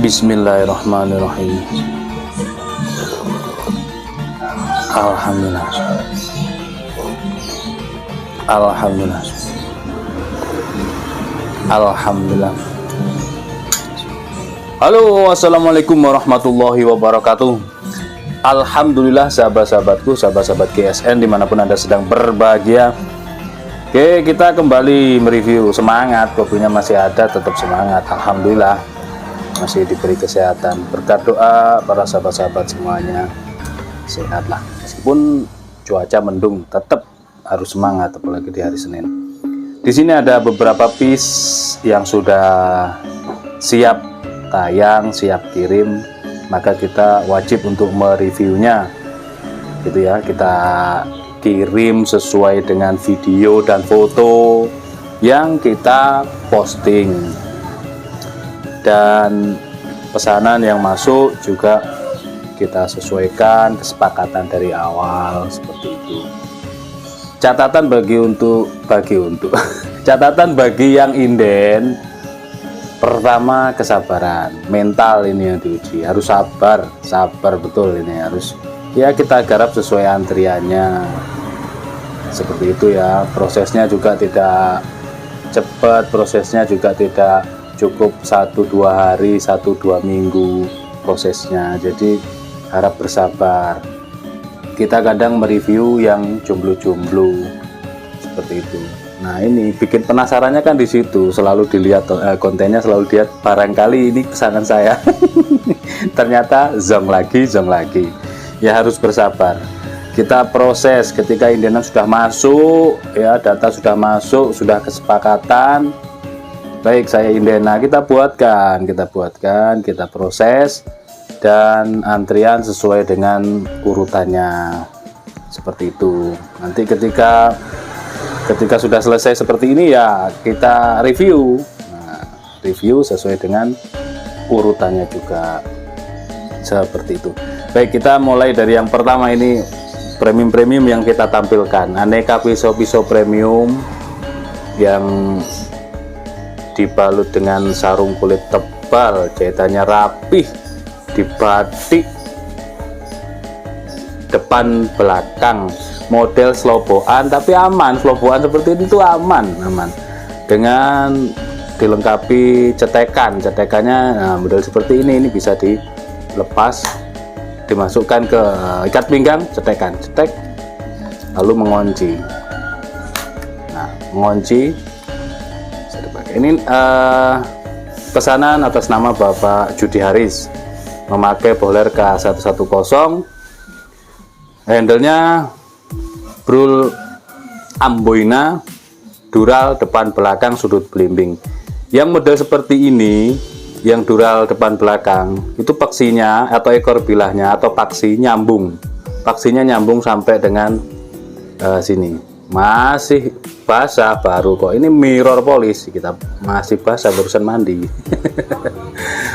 Bismillahirrahmanirrahim. Alhamdulillah. Alhamdulillah. Alhamdulillah. Halo, assalamualaikum warahmatullahi wabarakatuh. Alhamdulillah sahabat-sahabatku, sahabat-sahabat GSN dimanapun Anda sedang berbahagia. Oke, kita kembali mereview. Semangat, kopinya masih ada, tetap semangat. Alhamdulillah masih diberi kesehatan. Berkat doa para sahabat-sahabat semuanya sehatlah. Meskipun cuaca mendung, tetap harus semangat, apalagi di hari Senin. Di sini ada beberapa piece yang sudah siap tayang, siap kirim, maka kita wajib untuk mereviewnya. Gitu ya, kita kirim sesuai dengan video dan foto yang kita posting. Dan pesanan yang masuk juga kita sesuaikan kesepakatan dari awal seperti itu. Catatan catatan bagi yang inden, pertama kesabaran, mental ini yang diuji, harus sabar betul, ini harus ya kita garap sesuai antriannya seperti itu ya. Prosesnya juga tidak cepat, prosesnya juga tidak cukup 1-2 hari, 1-2 minggu prosesnya. Jadi harap bersabar. Kita kadang mereview yang jomblo-jomblo seperti itu. Nah, ini bikin penasarannya kan di situ, selalu dilihat kontennya, selalu lihat barangkali ini pesanan saya. Ternyata zong lagi. Ya harus bersabar. Kita proses ketika indenan sudah masuk, ya data sudah masuk, sudah kesepakatan. Baik, saya indena, kita buatkan, kita proses dan antrian sesuai dengan urutannya seperti itu. Nanti ketika sudah selesai seperti ini ya kita review. Nah, review sesuai dengan urutannya juga seperti itu. Baik, kita mulai dari yang pertama ini, premium yang kita tampilkan, aneka pisau-pisau premium yang dibalut dengan sarung kulit tebal, jahitannya rapih, dibatik depan belakang, model sloboan tapi aman. Sloboan seperti ini tuh aman dengan dilengkapi cetekannya. Nah, model seperti ini bisa dilepas, dimasukkan ke ikat pinggang, cetek lalu mengunci. Nah, mengunci. Ini pesanan atas nama Bapak Judi Haris, memakai boiler K110, handle-nya Brul Amboina, dural depan belakang sudut belimbing. Yang model seperti ini yang dural depan belakang itu paksinya atau ekor bilahnya atau paksi nyambung, paksinya nyambung sampai dengan sini, masih basah baru kok. Ini mirror polish, kita masih basah barusan mandi.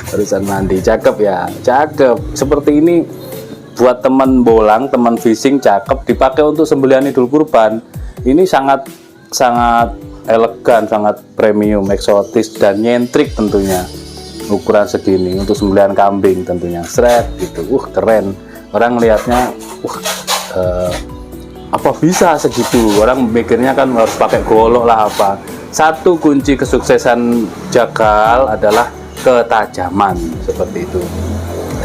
Barusan mandi, cakep ya, cakep. Seperti ini buat teman bolang, teman fishing, cakep, dipakai untuk sembelihan Idul Kurban. Ini sangat elegan, sangat premium, eksotis dan nyentrik tentunya. Ukuran segini untuk sembelihan kambing tentunya, seret gitu. Keren. Orang lihatnya, apa bisa segitu? Orang mikirnya kan harus pakai golok lah apa. Satu kunci kesuksesan Jagal adalah ketajaman, seperti itu.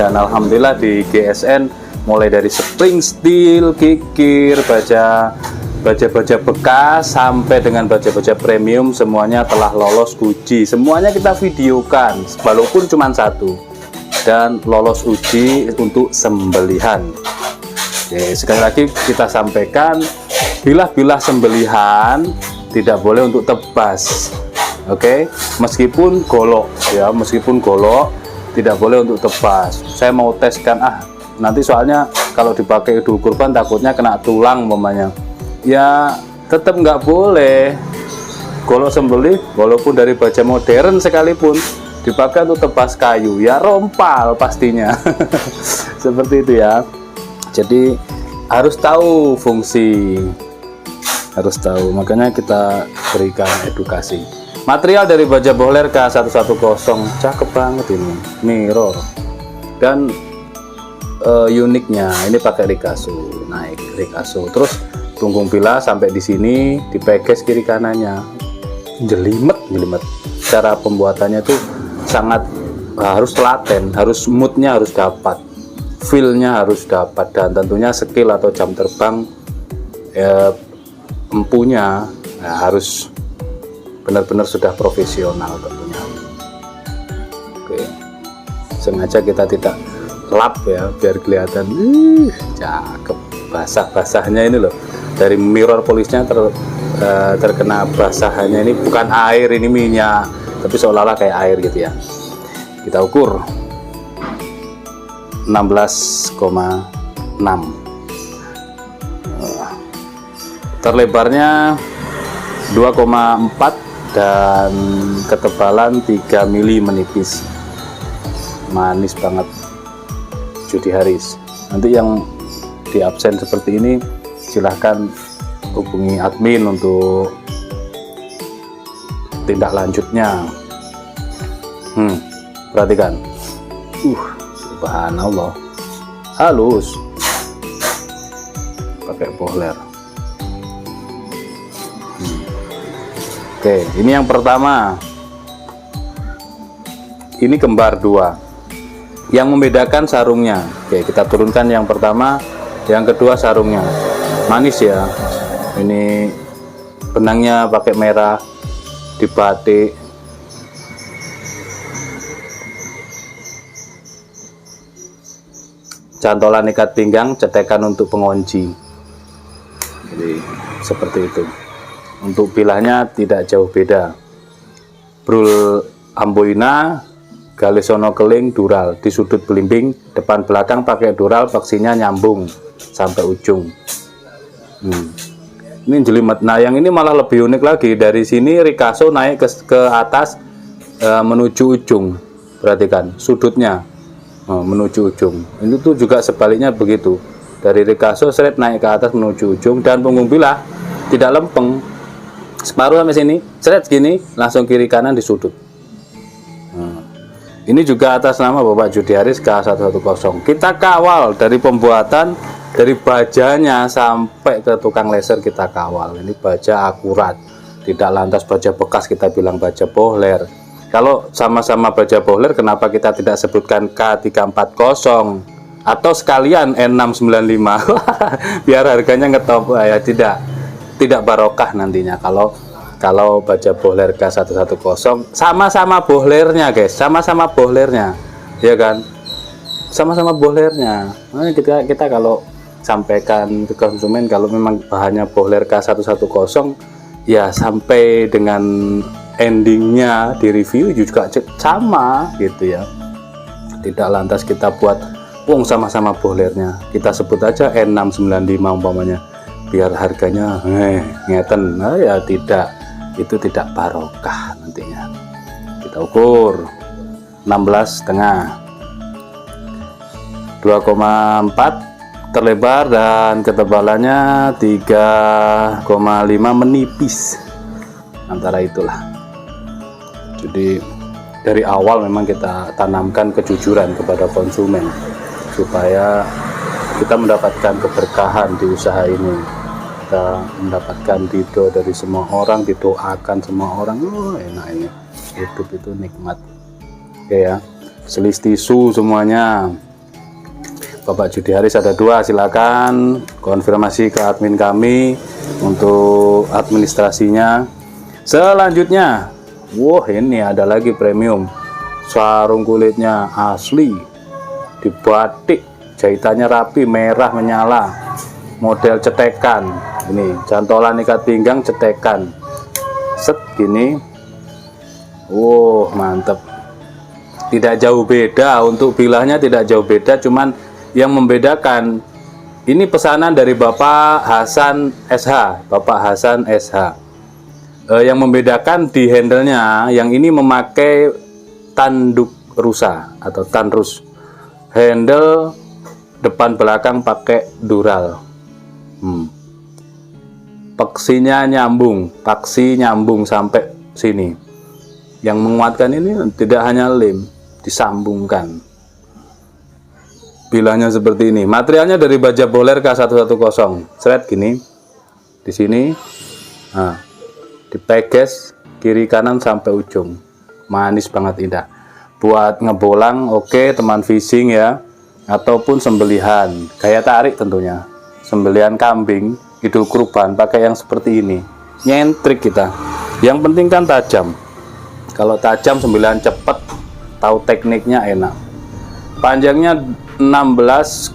Dan alhamdulillah di GSN mulai dari spring steel, kikir, baja bekas sampai dengan baja premium semuanya telah lolos uji. Semuanya kita videokan walaupun cuma satu, dan lolos uji untuk sembelihan. Oke, sekali lagi kita sampaikan, bilah-bilah sembelihan tidak boleh untuk tebas. Oke, meskipun golok ya, meskipun golok tidak boleh untuk tebas. Saya mau teskan, nanti soalnya kalau dipakai Idul Kurban takutnya kena tulang umpamanya. Ya tetap nggak boleh. Golok sembelih walaupun dari baja modern sekalipun dipakai untuk tebas kayu, ya rompal pastinya. Seperti itu ya. Jadi harus tahu fungsi, harus tahu, makanya kita berikan edukasi. Material dari baja bohler K110, cakep banget ini, mirror. Dan uniknya ini pakai Rikaso, naik Rikaso. Terus punggung bila sampai di sini dipeges kiri kanannya, jelimet. Cara pembuatannya tuh sangat harus telaten, harus moodnya harus dapat, feel-nya harus dapat, dan tentunya skill atau jam terbang empunya harus benar-benar sudah profesional tentunya. Oke, sengaja kita tidak lap ya biar kelihatan cakep. Basah-basahnya ini loh, dari mirror polishnya terkena basahannya. Ini bukan air, ini minyak, tapi seolah-olah kayak air gitu ya. Kita ukur 16,6. Terlebarnya 2,4 dan ketebalan 3 mili menipis. Manis banget Judi Haris. Nanti yang di absen seperti ini silahkan hubungi admin untuk tindak lanjutnya. Perhatikan, subhanallah, halus, pakai bohler. Oke, ini yang pertama, ini kembar dua. Yang membedakan sarungnya. Oke, kita turunkan yang pertama, yang kedua sarungnya. Manis ya. Ini benangnya pakai merah, dibatik. Cantolan ikat pinggang, cetekan untuk pengunci. Jadi seperti itu. Untuk bilahnya tidak jauh beda. Brul amboina, galesono keling, dural di sudut belimbing, depan belakang pakai dural, paksinya nyambung sampai ujung. Ini jelimet. Nah, yang ini malah lebih unik lagi. Dari sini Rikaso naik ke atas menuju ujung. Perhatikan sudutnya menuju ujung. Ini tuh juga sebaliknya begitu. Dari Rikaso seret naik ke atas menuju ujung, dan punggung bilah tidak lempeng. Separuh sampai sini, seret gini, langsung kiri kanan di sudut. Ini juga atas nama Bapak Judi Haris K110. Kita kawal dari pembuatan, dari bajanya sampai ke tukang laser kita kawal. Ini baja akurat, tidak lantas baja bekas kita bilang baja bohler. Kalau sama-sama baja bohler, kenapa kita tidak sebutkan K340 atau sekalian N695? Biar harganya ngetop ya, tidak barokah nantinya kalau baja bohler K110. Sama-sama bohlernya guys, sama-sama bohlernya ya kan, sama-sama bohlernya. Nah, kita kalau sampaikan ke konsumen kalau memang bahannya bohler K110 ya sampai dengan endingnya di review juga sama gitu ya. Tidak lantas kita buat wong sama-sama boilernya, kita sebut aja N695 umpamanya, biar harganya ngeten. Nah, ya tidak, itu tidak barokah nantinya. Kita ukur 16,5 2,4 terlebar dan ketebalannya 3,5 menipis, antara itulah. Jadi dari awal memang kita tanamkan kejujuran kepada konsumen supaya kita mendapatkan keberkahan di usaha ini, kita mendapatkan ridho dari semua orang, didoakan semua orang. Oh, enak ini, hidup itu nikmat. Oke ya, selis tisu semuanya Bapak Judi Haris ada 2, silakan konfirmasi ke admin kami untuk administrasinya. Selanjutnya, wah ini ada lagi premium, sarung kulitnya asli, dibatik, jahitannya rapi, merah menyala, model cetekan. Ini cantolan ikat pinggang cetekan, set gini. Wow, mantep. Tidak jauh beda, untuk bilahnya tidak jauh beda, cuman yang membedakan ini pesanan dari Bapak Hasan SH, Bapak Hasan SH. Yang membedakan di handlenya, yang ini memakai tanduk rusa atau tanrus. Handle depan belakang pakai dural. Paksinya nyambung, paksi nyambung sampai sini. Yang menguatkan ini tidak hanya lem, disambungkan. Bilahnya seperti ini. Materialnya dari baja boiler K110. Thread gini. Di sini. Nah, dipeges kiri kanan sampai ujung. Manis banget, indah. Buat ngebolang oke, teman fishing ya. Ataupun sembelihan. Gaya tarik tentunya. Sembelihan kambing, idul kurban pakai yang seperti ini. Nyentrik kita. Yang penting kan tajam. Kalau tajam sembelihan cepet, tahu tekniknya enak. Panjangnya 16,2,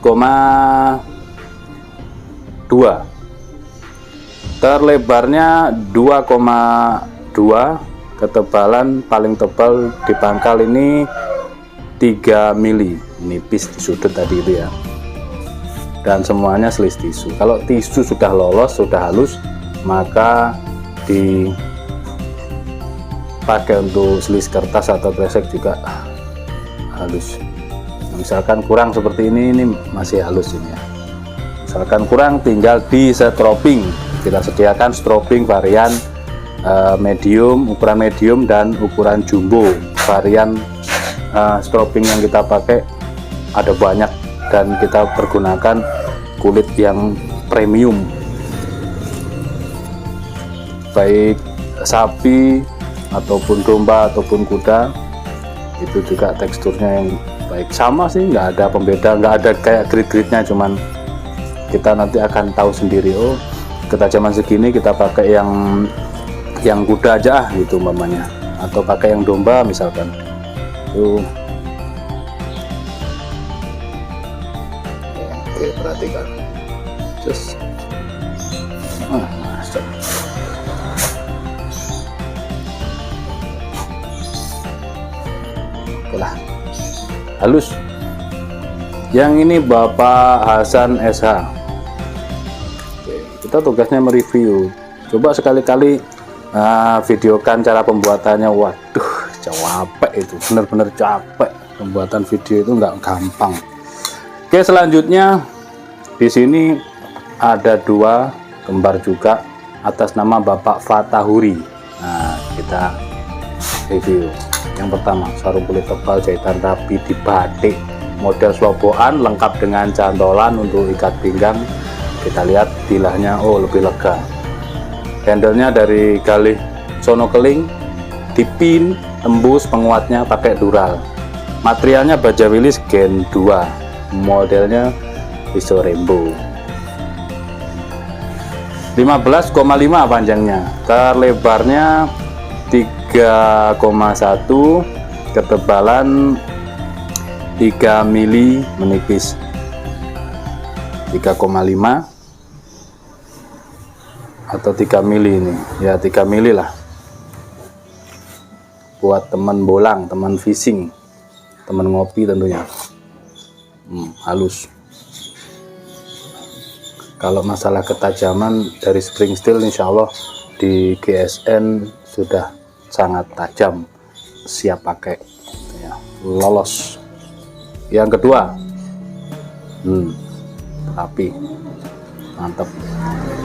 terlebarnya 2,2, ketebalan paling tebal di pangkal ini 3 mili, nipis di sudut tadi itu ya. Dan semuanya selis tisu. Kalau tisu sudah lolos, sudah halus, maka dipakai untuk selis kertas atau kresek juga halus. Misalkan kurang seperti ini masih halus ini ya. Misalkan kurang, tinggal di strobing. Kita sediakan strobing varian medium, ukuran medium dan ukuran jumbo. Varian strobing yang kita pakai ada banyak dan kita pergunakan kulit yang premium, baik sapi ataupun domba ataupun kuda, itu juga teksturnya yang baik. Sama sih, nggak ada pembeda, nggak ada kayak grid-gridnya, cuman kita nanti akan tahu sendiri. Oh, ketajaman segini kita pakai yang kuda aja gitu umpamanya, atau pakai yang domba misalkan. Tuh. Oke, perhatikan. Just oke lah. Halus. Yang ini Bapak Hasan SH. Oke, kita tugasnya mereview. Coba sekali-kali videokan cara pembuatannya. Waduh, capek itu, bener-bener capek. Pembuatan video itu nggak gampang. Oke, selanjutnya di sini ada 2 kembar juga atas nama Bapak Fatahuri. Nah, kita review. Yang pertama, sarung kulit tebal jahitan rapi di batik, model sloboan lengkap dengan cantolan untuk ikat pinggang. Kita lihat bilahnya, oh lebih lega. Handlenya dari galih sono keling, dipin tembus, penguatnya pakai dural. Materialnya baja Willis Gen 2, modelnya Iso Rainbow. 15,5 panjangnya, terlebarnya 3,1, ketebalan 3 mili menipis. 3,5 atau 3 mili ini ya, 3 mili lah. buat teman bolang, teman fishing, teman ngopi tentunya. Halus. Kalau masalah ketajaman dari spring steel, insya Allah di GSN sudah sangat tajam, siap pakai ya, lolos. Yang kedua, rapi, mantap.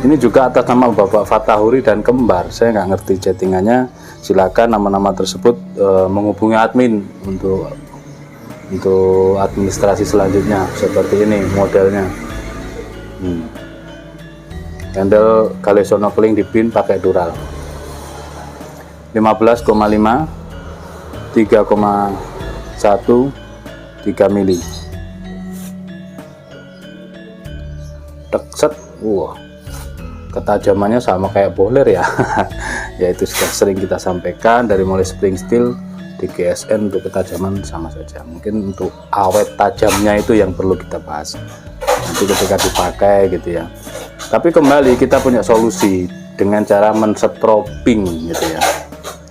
Ini juga atas nama Bapak Fatahuri dan Kembar. Saya nggak ngerti chattingannya. Silakan nama-nama tersebut menghubungi admin untuk administrasi selanjutnya. Seperti ini modelnya. Handle Galesono Kling di pin pakai dural. 15,5, 3,1, 3 mili. Tekset, ketajamannya sama kayak boiler ya. Ya itu sudah sering kita sampaikan, dari mulai spring steel di GSN untuk ketajaman sama saja. Mungkin untuk awet tajamnya itu yang perlu kita bahas nanti ketika dipakai gitu ya. Tapi kembali kita punya solusi dengan cara menstroping gitu ya.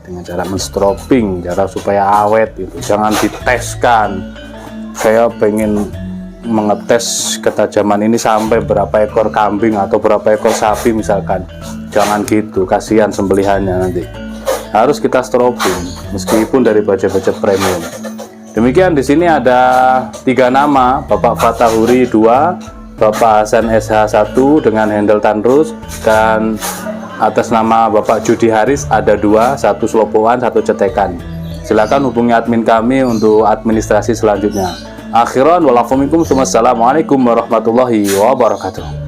Dengan cara menstroping, cara supaya awet itu. Jangan diteskan. Saya pengen mengetes ketajaman ini sampai berapa ekor kambing atau berapa ekor sapi misalkan. Jangan gitu, kasihan sembelihannya nanti. Harus kita stroping meskipun dari budget premium. Demikian di sini ada 3 nama, Bapak Fatahuri 2, Bapak Hasan SH 1 dengan handle Tanrus, dan atas nama Bapak Judi Haris ada 2, 1 slopoan, 1 cetekan. Silakan hubungi admin kami untuk administrasi selanjutnya. Akhiran walafumikum, wassalamualaikum warahmatullahi wabarakatuh.